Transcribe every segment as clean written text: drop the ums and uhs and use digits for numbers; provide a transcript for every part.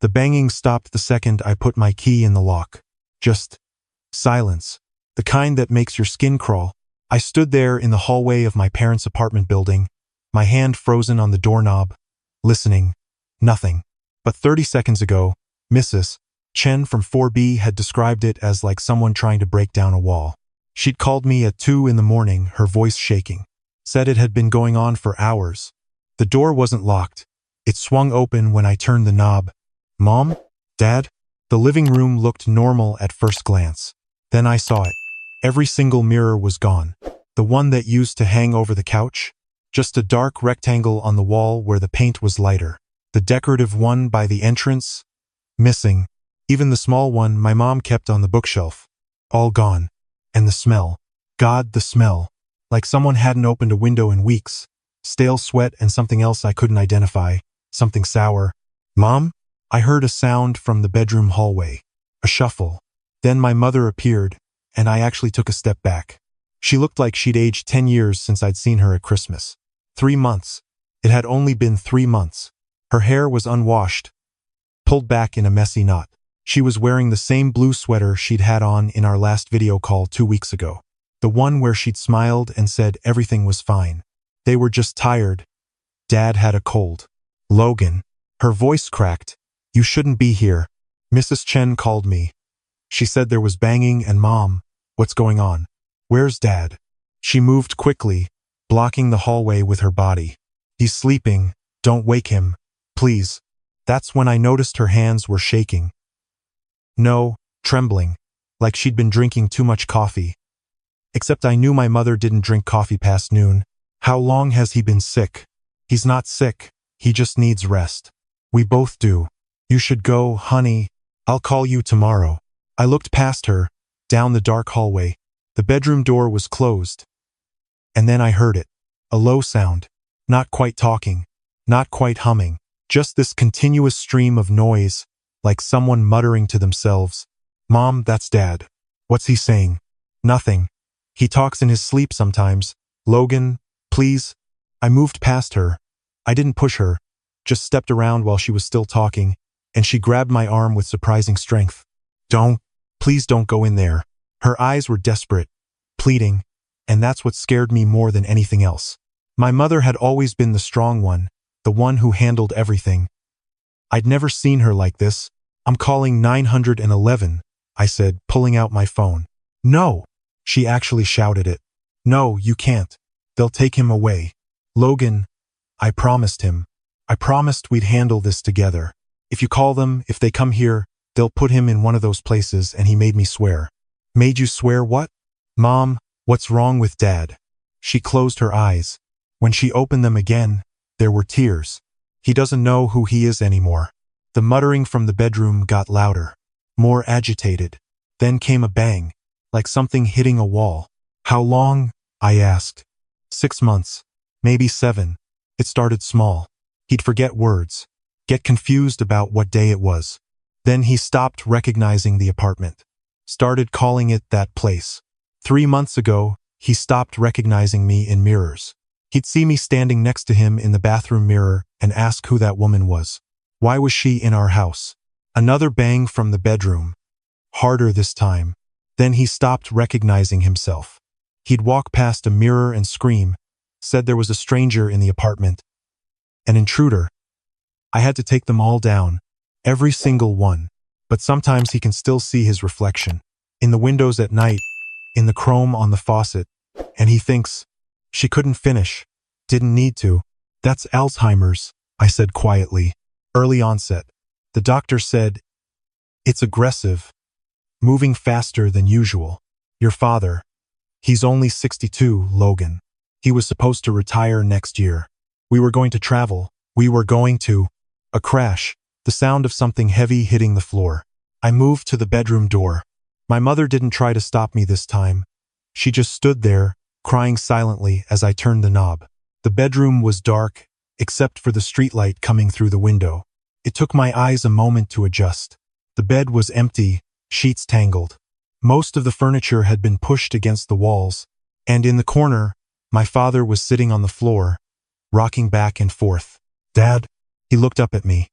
The banging stopped the second I put my key in the lock. Just silence. The kind that makes your skin crawl. I stood there in the hallway of my parents' apartment building, my hand frozen on the doorknob, listening. Nothing. But 30 seconds ago, Mrs. Chen from 4B had described it as like someone trying to break down a wall. She'd called me at 2 in the morning, her voice shaking. Said it had been going on for hours. The door wasn't locked. It swung open when I turned the knob. Mom? Dad? The living room looked normal at first glance. Then I saw it. Every single mirror was gone. The one that used to hang over the couch? Just a dark rectangle on the wall where the paint was lighter. The decorative one by the entrance? Missing. Even the small one my mom kept on the bookshelf. All gone. And the smell. God, the smell. Like someone hadn't opened a window in weeks. Stale sweat and something else I couldn't identify. Something sour. Mom? I heard a sound from the bedroom hallway. A shuffle. Then my mother appeared, and I actually took a step back. She looked like she'd aged 10 years since I'd seen her at Christmas. 3 months. It had only been 3 months. Her hair was unwashed, pulled back in a messy knot. She was wearing the same blue sweater she'd had on in our last video call 2 weeks ago. The one where she'd smiled and said everything was fine. They were just tired. Dad had a cold. Logan. Her voice cracked. You shouldn't be here. Mrs. Chen called me. She said there was banging and Mom, what's going on? Where's Dad? She moved quickly, blocking the hallway with her body. He's sleeping. Don't wake him. Please. That's when I noticed her hands were shaking. No, trembling, like she'd been drinking too much coffee. Except I knew my mother didn't drink coffee past noon. How long has he been sick? He's not sick. He just needs rest. We both do. You should go, honey. I'll call you tomorrow. I looked past her, down the dark hallway. The bedroom door was closed. And then I heard it. A low sound. Not quite talking. Not quite humming. Just this continuous stream of noise, like someone muttering to themselves. Mom, that's Dad. What's he saying? Nothing. He talks in his sleep sometimes. Logan, please. I moved past her. I didn't push her, just stepped around while she was still talking, and she grabbed my arm with surprising strength. Please don't go in there. Her eyes were desperate, pleading, and that's what scared me more than anything else. My mother had always been the strong one, the one who handled everything. I'd never seen her like this. I'm calling 911, I said, pulling out my phone. No, she actually shouted it. No, you can't. They'll take him away. Logan, I promised him. I promised we'd handle this together. If you call them, if they come here, they'll put him in one of those places, and he made me swear. Made you swear what? Mom, what's wrong with Dad? She closed her eyes. When she opened them again, there were tears. He doesn't know who he is anymore. The muttering from the bedroom got louder, more agitated. Then came a bang, like something hitting a wall. How long? I asked. 6 months, maybe 7. It started small. He'd forget words, get confused about what day it was. Then he stopped recognizing the apartment, started calling it that place. 3 months ago, he stopped recognizing me in mirrors. He'd see me standing next to him in the bathroom mirror and ask who that woman was. Why was she in our house? Another bang from the bedroom. Harder this time. Then he stopped recognizing himself. He'd walk past a mirror and scream, said there was a stranger in the apartment. An intruder. I had to take them all down, every single one. But sometimes he can still see his reflection. In the windows at night, in the chrome on the faucet. And he thinks, she couldn't finish. Didn't need to. That's Alzheimer's, I said quietly. Early onset. The doctor said, it's aggressive. Moving faster than usual. Your father. He's only 62, Logan. He was supposed to retire next year. We were going to travel. We were going to. A crash. The sound of something heavy hitting the floor. I moved to the bedroom door. My mother didn't try to stop me this time. She just stood there, crying silently as I turned the knob. The bedroom was dark, except for the streetlight coming through the window. It took my eyes a moment to adjust. The bed was empty, sheets tangled. Most of the furniture had been pushed against the walls, and in the corner, my father was sitting on the floor, rocking back and forth. Dad? He looked up at me.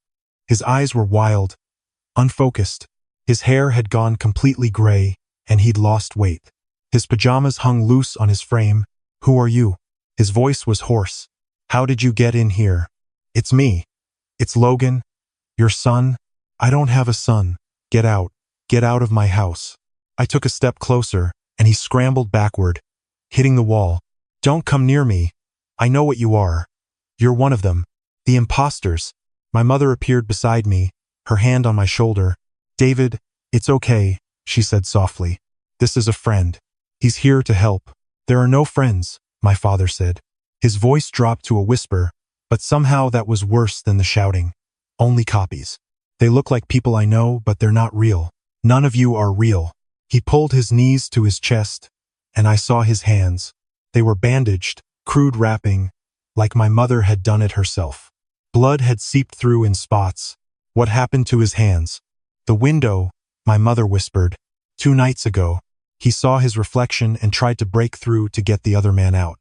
His eyes were wild, unfocused. His hair had gone completely gray, and he'd lost weight. His pajamas hung loose on his frame. "Who are you?" His voice was hoarse. "How did you get in here?" "It's me. It's Logan. Your son?" "I don't have a son. Get out. Get out of my house." I took a step closer, and he scrambled backward, hitting the wall. "Don't come near me. I know what you are. You're one of them. The imposters." My mother appeared beside me, her hand on my shoulder. "David, it's okay," she said softly. "This is a friend. He's here to help." "There are no friends," my father said. His voice dropped to a whisper, but somehow that was worse than the shouting. "Only copies. They look like people I know, but they're not real. None of you are real." He pulled his knees to his chest, and I saw his hands. They were bandaged, crude wrapping, like my mother had done it herself. Blood had seeped through in spots. "What happened to his hands?" "The window," my mother whispered. "2 nights ago. He saw his reflection and tried to break through to get the other man out.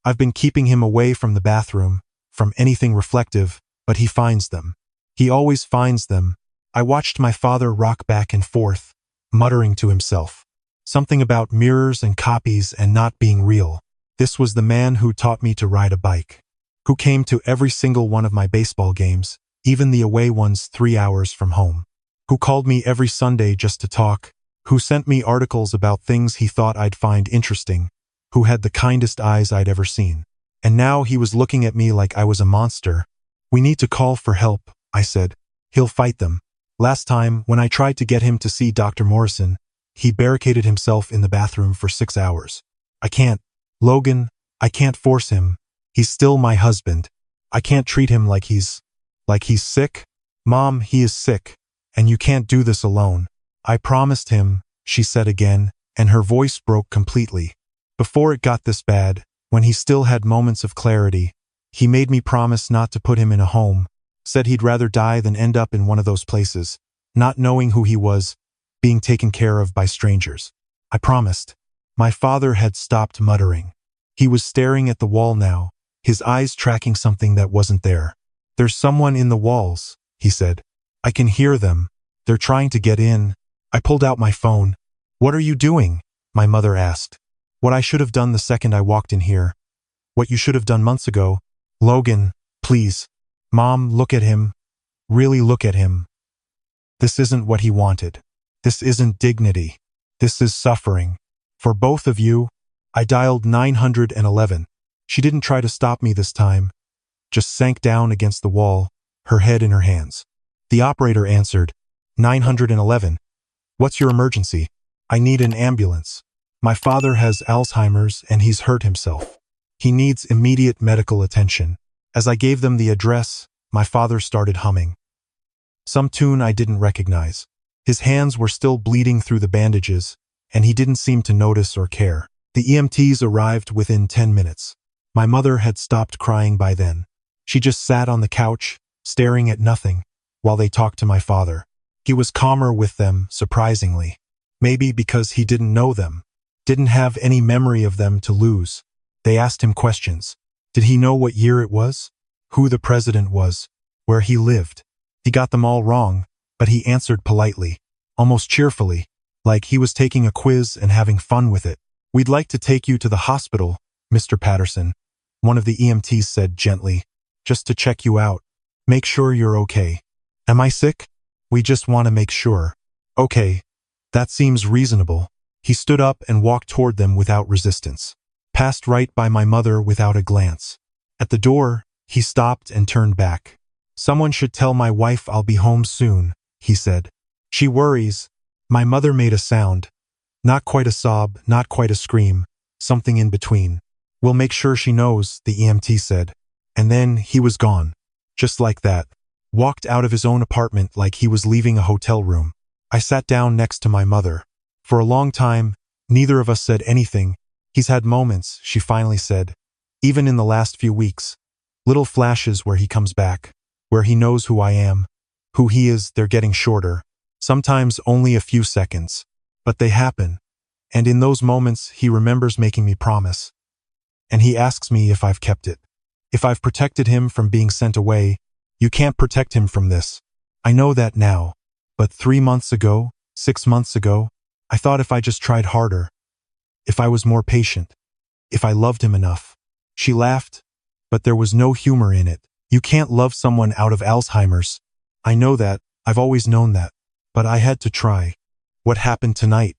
I've been keeping him away from the bathroom, from anything reflective, but he finds them. He always finds them." I watched my father rock back and forth, muttering to himself. Something about mirrors and copies and not being real. This was the man who taught me to ride a bike, who came to every single one of my baseball games, even the away ones 3 hours from home, who called me every Sunday just to talk, who sent me articles about things he thought I'd find interesting, who had the kindest eyes I'd ever seen. And now he was looking at me like I was a monster. "We need to call for help," I said. "He'll fight them." Last time, when I tried to get him to see Dr. Morrison, he barricaded himself in the bathroom for 6 hours. "I can't. Logan, I can't force him. He's still my husband. I can't treat him like he's sick." "Mom, he is sick, and you can't do this alone." "I promised him," she said again, and her voice broke completely. "Before it got this bad, when he still had moments of clarity, he made me promise not to put him in a home, said he'd rather die than end up in one of those places, not knowing who he was, being taken care of by strangers. I promised." My father had stopped muttering. He was staring at the wall now, his eyes tracking something that wasn't there. "There's someone in the walls," he said. "I can hear them. They're trying to get in." I pulled out my phone. "What are you doing?" my mother asked. "What I should have done the second I walked in here. What you should have done months ago." "Logan, please. Mom, look at him. Really look at him. This isn't what he wanted. This isn't dignity. This is suffering. For both of you." I dialed 911. She didn't try to stop me this time, just sank down against the wall, her head in her hands. The operator answered. 911. "What's your emergency?" "I need an ambulance. My father has Alzheimer's and he's hurt himself. He needs immediate medical attention." As I gave them the address, my father started humming some tune I didn't recognize. His hands were still bleeding through the bandages, and he didn't seem to notice or care. The EMTs arrived within 10 minutes. My mother had stopped crying by then. She just sat on the couch, staring at nothing, while they talked to my father. He was calmer with them, surprisingly. Maybe because he didn't know them, didn't have any memory of them to lose. They asked him questions. Did he know what year it was? Who the president was? Where he lived? He got them all wrong, but he answered politely, almost cheerfully, like he was taking a quiz and having fun with it. "We'd like to take you to the hospital, Mr. Patterson," one of the EMTs said gently, "just to check you out. Make sure you're okay." "Am I sick?" "We just want to make sure." "Okay, that seems reasonable." He stood up and walked toward them without resistance, passed right by my mother without a glance. At the door, he stopped and turned back. "Someone should tell my wife I'll be home soon," he said. "She worries." My mother made a sound. Not quite a sob, not quite a scream, something in between. "We'll make sure she knows," the EMT said. And then he was gone. Just like that. Walked out of his own apartment like he was leaving a hotel room. I sat down next to my mother. For a long time, neither of us said anything. "He's had moments," she finally said. "Even in the last few weeks. Little flashes where he comes back. Where he knows who I am. Who he is, they're getting shorter. Sometimes only a few seconds. But they happen. And in those moments, he remembers making me promise. And he asks me if I've kept it. If I've protected him from being sent away. You can't protect him from this. I know that now. But 3 months ago, 6 months ago, I thought if I just tried harder, if I was more patient, if I loved him enough. She laughed, but there was no humor in it. You can't love someone out of Alzheimer's. I know that, I've always known that. But I had to try. What happened tonight?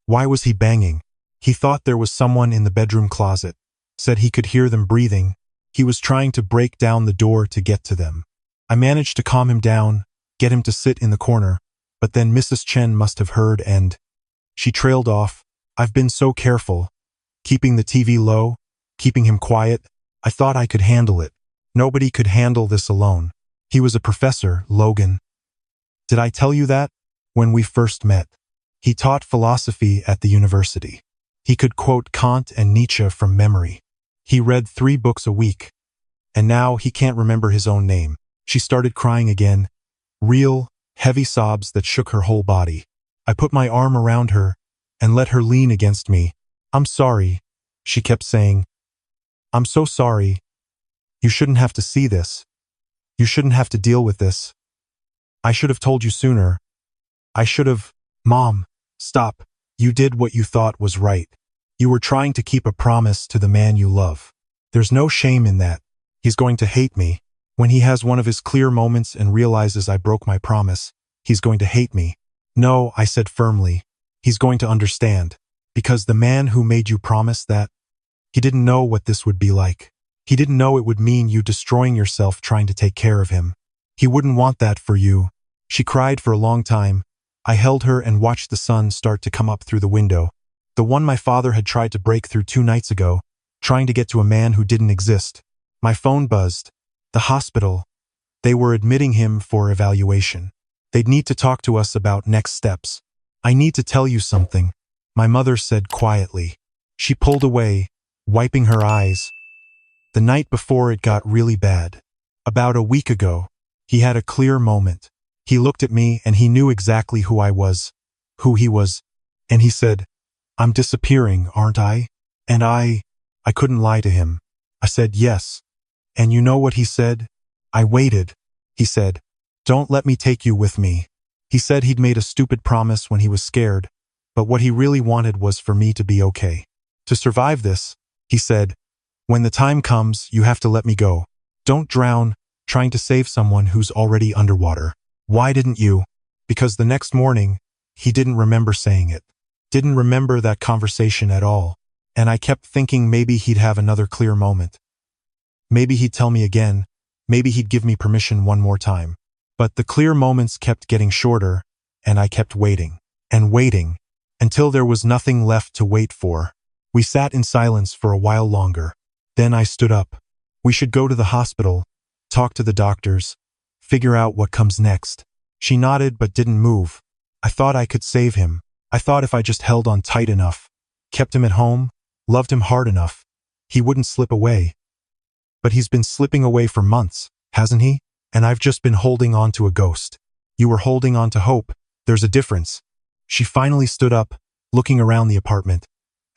Why was he banging? He thought there was someone in the bedroom closet. Said he could hear them breathing. He was trying to break down the door to get to them. I managed to calm him down, get him to sit in the corner, but then Mrs. Chen must have heard and she trailed off. I've been so careful, keeping the TV low, keeping him quiet. I thought I could handle it. Nobody could handle this alone. He was a professor, Logan. Did I tell you that? When we first met. He taught philosophy at the university. He could quote Kant and Nietzsche from memory. He read 3 books a week. And now he can't remember his own name. She started crying again. Real, heavy sobs that shook her whole body. I put my arm around her and let her lean against me. I'm sorry, she kept saying. I'm so sorry. You shouldn't have to see this. You shouldn't have to deal with this. I should have told you sooner. I should have. Mom, stop. You did what you thought was right. You were trying to keep a promise to the man you love. There's no shame in that. He's going to hate me. When he has one of his clear moments and realizes I broke my promise, he's going to hate me. No, I said firmly. He's going to understand. Because the man who made you promise that, he didn't know what this would be like. He didn't know it would mean you destroying yourself trying to take care of him. He wouldn't want that for you. She cried for a long time. I held her and watched the sun start to come up through the window. The one my father had tried to break through 2 nights ago, trying to get to a man who didn't exist. My phone buzzed. The hospital. They were admitting him for evaluation. They'd need to talk to us about next steps. I need to tell you something, my mother said quietly. She pulled away, wiping her eyes. The night before it got really bad. About a week ago, he had a clear moment. He looked at me and he knew exactly who I was, who he was, and he said, I'm disappearing, aren't I? And I couldn't lie to him. I said yes. And you know what he said? I waited. He said, don't let me take you with me. He said he'd made a stupid promise when he was scared, but what he really wanted was for me to be okay. To survive this, he said, when the time comes, you have to let me go. Don't drown, trying to save someone who's already underwater. Why didn't you? Because the next morning, he didn't remember saying it. Didn't remember that conversation at all. And I kept thinking maybe he'd have another clear moment. Maybe he'd tell me again. Maybe he'd give me permission one more time. But the clear moments kept getting shorter, and I kept waiting, and waiting, until there was nothing left to wait for. We sat in silence for a while longer. Then I stood up. We should go to the hospital, talk to the doctors, figure out what comes next. She nodded but didn't move. I thought I could save him. I thought if I just held on tight enough, kept him at home, loved him hard enough, he wouldn't slip away. But he's been slipping away for months, hasn't he? And I've just been holding on to a ghost. You were holding on to hope. There's a difference. She finally stood up, looking around the apartment,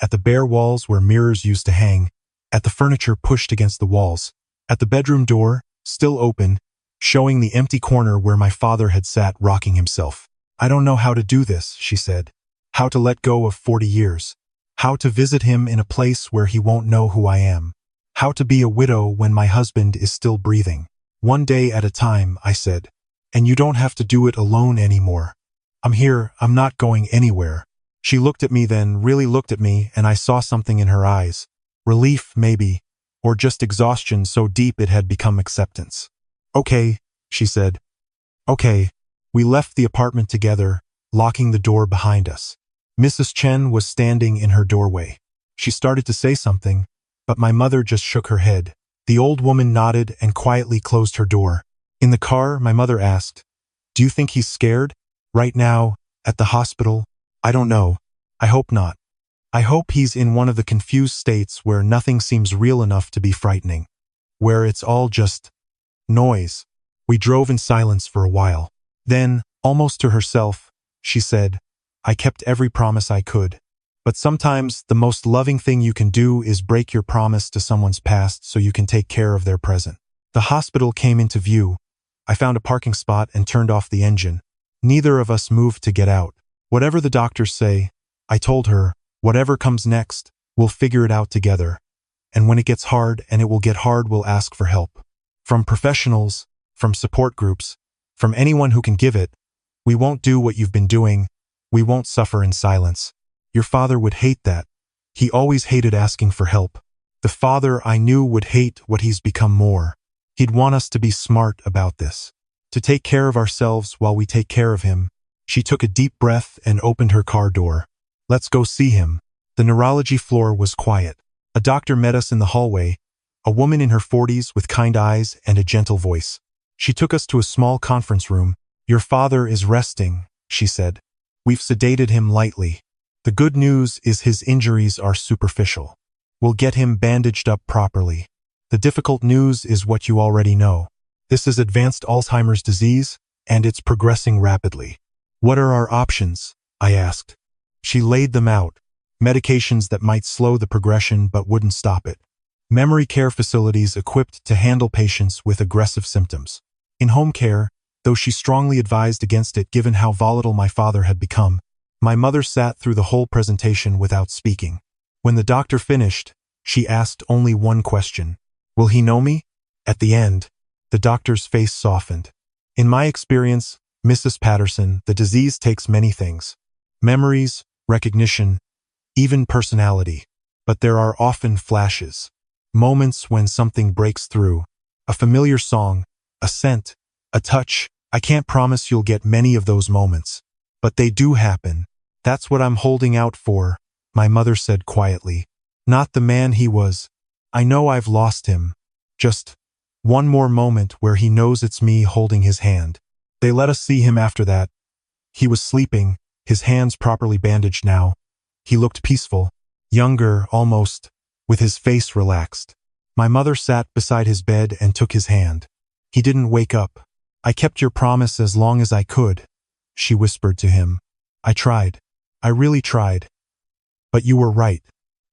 at the bare walls where mirrors used to hang, at the furniture pushed against the walls, at the bedroom door, still open, showing the empty corner where my father had sat rocking himself. I don't know how to do this, she said. How to let go of 40 years. How to visit him in a place where he won't know who I am. How to be a widow when my husband is still breathing. One day at a time, I said. And you don't have to do it alone anymore. I'm here, I'm not going anywhere. She looked at me then, really looked at me, and I saw something in her eyes. Relief, maybe, or just exhaustion so deep it had become acceptance. Okay, she said. Okay. We left the apartment together, locking the door behind us. Mrs. Chen was standing in her doorway. She started to say something, but my mother just shook her head. The old woman nodded and quietly closed her door. In the car, my mother asked, do you think he's scared? Right now, at the hospital? I don't know. I hope not. I hope he's in one of the confused states where nothing seems real enough to be frightening. Where it's all just noise. We drove in silence for a while. Then, almost to herself, she said, I kept every promise I could. But sometimes the most loving thing you can do is break your promise to someone's past so you can take care of their present. The hospital came into view. I found a parking spot and turned off the engine. Neither of us moved to get out. Whatever the doctors say, I told her, whatever comes next, we'll figure it out together. And when it gets hard, and it will get hard, we'll ask for help. From professionals, from support groups, from anyone who can give it. We won't do what you've been doing. We won't suffer in silence. Your father would hate that. He always hated asking for help. The father I knew would hate what he's become more. He'd want us to be smart about this. To take care of ourselves while we take care of him. She took a deep breath and opened her car door. Let's go see him. The neurology floor was quiet. A doctor met us in the hallway, a woman in her 40s with kind eyes and a gentle voice. She took us to a small conference room. Your father is resting, she said. We've sedated him lightly. The good news is his injuries are superficial. We'll get him bandaged up properly. The difficult news is what you already know. This is advanced Alzheimer's disease, and it's progressing rapidly. What are our options? I asked. She laid them out. Medications that might slow the progression but wouldn't stop it. Memory care facilities equipped to handle patients with aggressive symptoms. In home care, though she strongly advised against it given how volatile my father had become, my mother sat through the whole presentation without speaking. When the doctor finished, she asked only one question. Will he know me? At the end, the doctor's face softened. In my experience, Mrs. Patterson, the disease takes many things. Memories, recognition, even personality. But there are often flashes. Moments when something breaks through. A familiar song, a scent, a touch. I can't promise you'll get many of those moments. But they do happen. That's what I'm holding out for, my mother said quietly. Not the man he was. I know I've lost him. Just one more moment where he knows it's me holding his hand. They let us see him after that. He was sleeping, his hands properly bandaged now. He looked peaceful, younger almost, with his face relaxed. My mother sat beside his bed and took his hand. He didn't wake up. I kept your promise as long as I could, she whispered to him. I tried. I really tried. But you were right.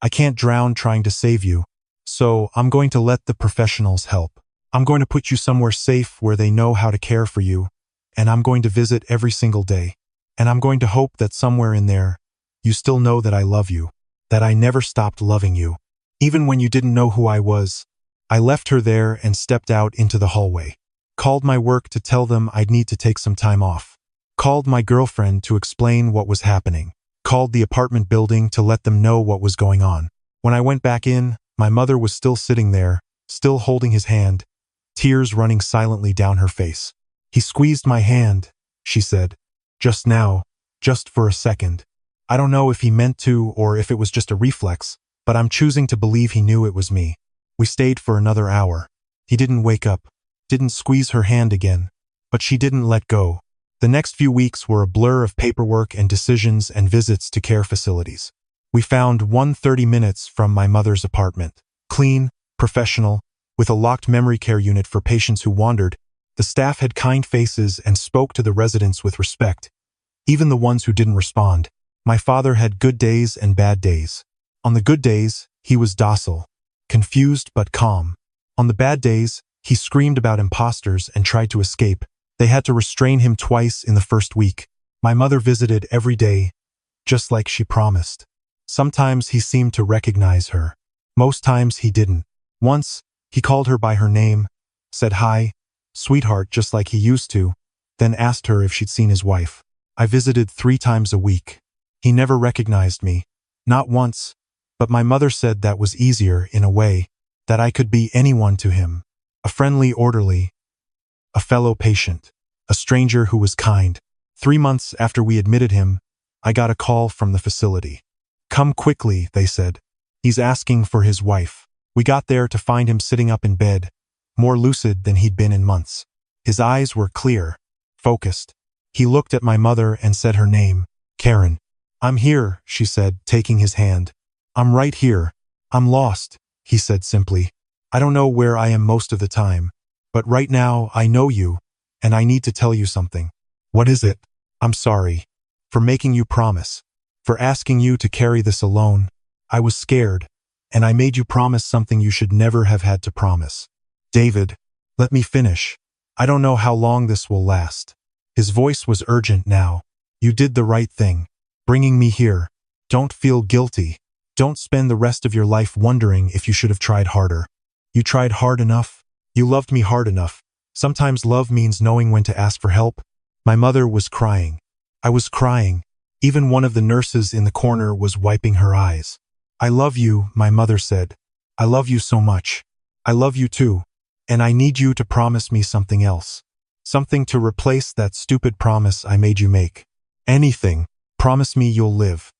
I can't drown trying to save you. So I'm going to let the professionals help. I'm going to put you somewhere safe where they know how to care for you. And I'm going to visit every single day. And I'm going to hope that somewhere in there, you still know that I love you. That I never stopped loving you. Even when you didn't know who I was. I left her there and stepped out into the hallway. Called my work to tell them I'd need to take some time off. Called my girlfriend to explain what was happening. Called the apartment building to let them know what was going on. When I went back in, my mother was still sitting there, still holding his hand, tears running silently down her face. He squeezed my hand, she said. Just now, just for a second. I don't know if he meant to or if it was just a reflex, but I'm choosing to believe he knew it was me. We stayed for another hour. He didn't wake up, didn't squeeze her hand again, but she didn't let go. The next few weeks were a blur of paperwork and decisions and visits to care facilities. We found 1:30 minutes from my mother's apartment. Clean, professional, with a locked memory care unit for patients who wandered. The staff had kind faces and spoke to the residents with respect, even the ones who didn't respond. My father had good days and bad days. On the good days, he was docile, confused but calm. On the bad days, he screamed about imposters and tried to escape. They had to restrain him twice in the first week. My mother visited every day, just like she promised. Sometimes he seemed to recognize her. Most times he didn't. Once, he called her by her name, said hi, sweetheart, just like he used to, then asked her if she'd seen his wife. I visited 3 times a week. He never recognized me. Not once. But my mother said that was easier in a way, that I could be anyone to him. A friendly orderly, a fellow patient, a stranger who was kind. 3 months after we admitted him, I got a call from the facility. Come quickly, they said. He's asking for his wife. We got there to find him sitting up in bed, more lucid than he'd been in months. His eyes were clear, focused. He looked at my mother and said her name, Karen. I'm here, she said, taking his hand. I'm right here. I'm lost, he said simply. I don't know where I am most of the time, but right now I know you, and I need to tell you something. What is it? I'm sorry. For making you promise. For asking you to carry this alone. I was scared, and I made you promise something you should never have had to promise. David, let me finish. I don't know how long this will last. His voice was urgent now. You did the right thing. Bringing me here. Don't feel guilty. Don't spend the rest of your life wondering if you should have tried harder. You tried hard enough. You loved me hard enough. Sometimes love means knowing when to ask for help. My mother was crying. I was crying. Even one of the nurses in the corner was wiping her eyes. I love you, my mother said. I love you so much. I love you too. And I need you to promise me something else. Something to replace that stupid promise I made you make. Anything. Promise me you'll live.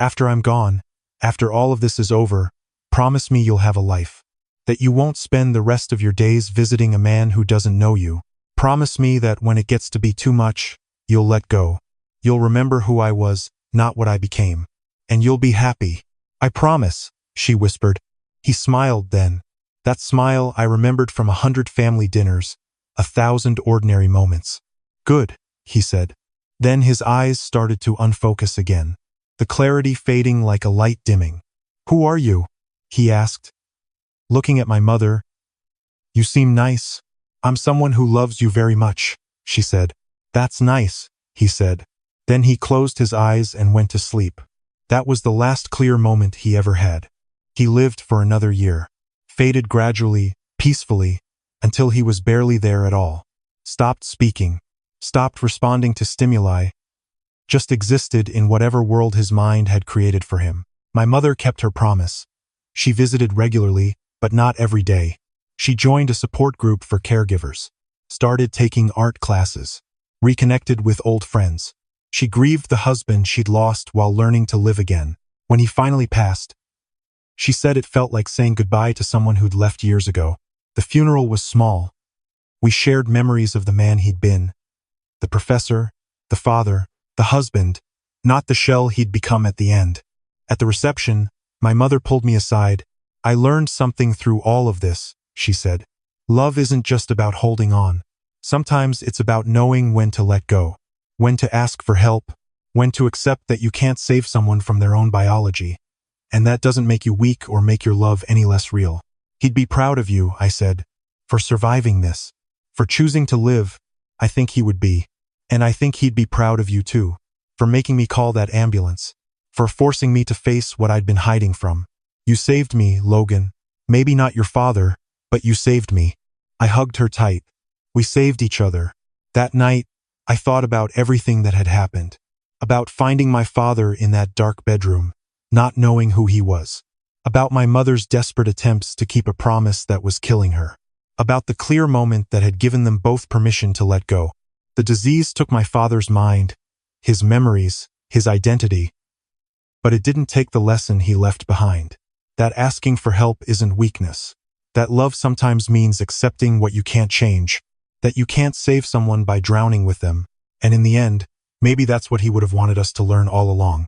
After I'm gone, after all of this is over, promise me you'll have a life. That you won't spend the rest of your days visiting a man who doesn't know you. Promise me that when it gets to be too much, you'll let go. You'll remember who I was, not what I became. And you'll be happy. I promise, she whispered. He smiled then. That smile I remembered from 100 family dinners, 1,000 ordinary moments. Good, he said. Then his eyes started to unfocus again, the clarity fading like a light dimming. Who are you? He asked. Looking at my mother. You seem nice. I'm someone who loves you very much, she said. That's nice, he said. Then he closed his eyes and went to sleep. That was the last clear moment he ever had. He lived for another year. Faded gradually, peacefully, until he was barely there at all. Stopped speaking. Stopped responding to stimuli. Just existed in whatever world his mind had created for him. My mother kept her promise. She visited regularly, but not every day. She joined a support group for caregivers. Started taking art classes. Reconnected with old friends. She grieved the husband she'd lost while learning to live again. When he finally passed, she said it felt like saying goodbye to someone who'd left years ago. The funeral was small. We shared memories of the man he'd been. The professor, the father, the husband, not the shell he'd become at the end. At the reception, my mother pulled me aside. I learned something through all of this, she said. Love isn't just about holding on. Sometimes it's about knowing when to let go, when to ask for help, when to accept that you can't save someone from their own biology. And that doesn't make you weak or make your love any less real. He'd be proud of you, I said, for surviving this, for choosing to live. I think he would be. And I think he'd be proud of you too, for making me call that ambulance, for forcing me to face what I'd been hiding from. You saved me, Logan. Maybe not your father, but you saved me. I hugged her tight. We saved each other. That night, I thought about everything that had happened, about finding my father in that dark bedroom, not knowing who he was, about my mother's desperate attempts to keep a promise that was killing her, about the clear moment that had given them both permission to let go. The disease took my father's mind, his memories, his identity, but it didn't take the lesson he left behind. That asking for help isn't weakness. That love sometimes means accepting what you can't change, that you can't save someone by drowning with them, and in the end, maybe that's what he would have wanted us to learn all along.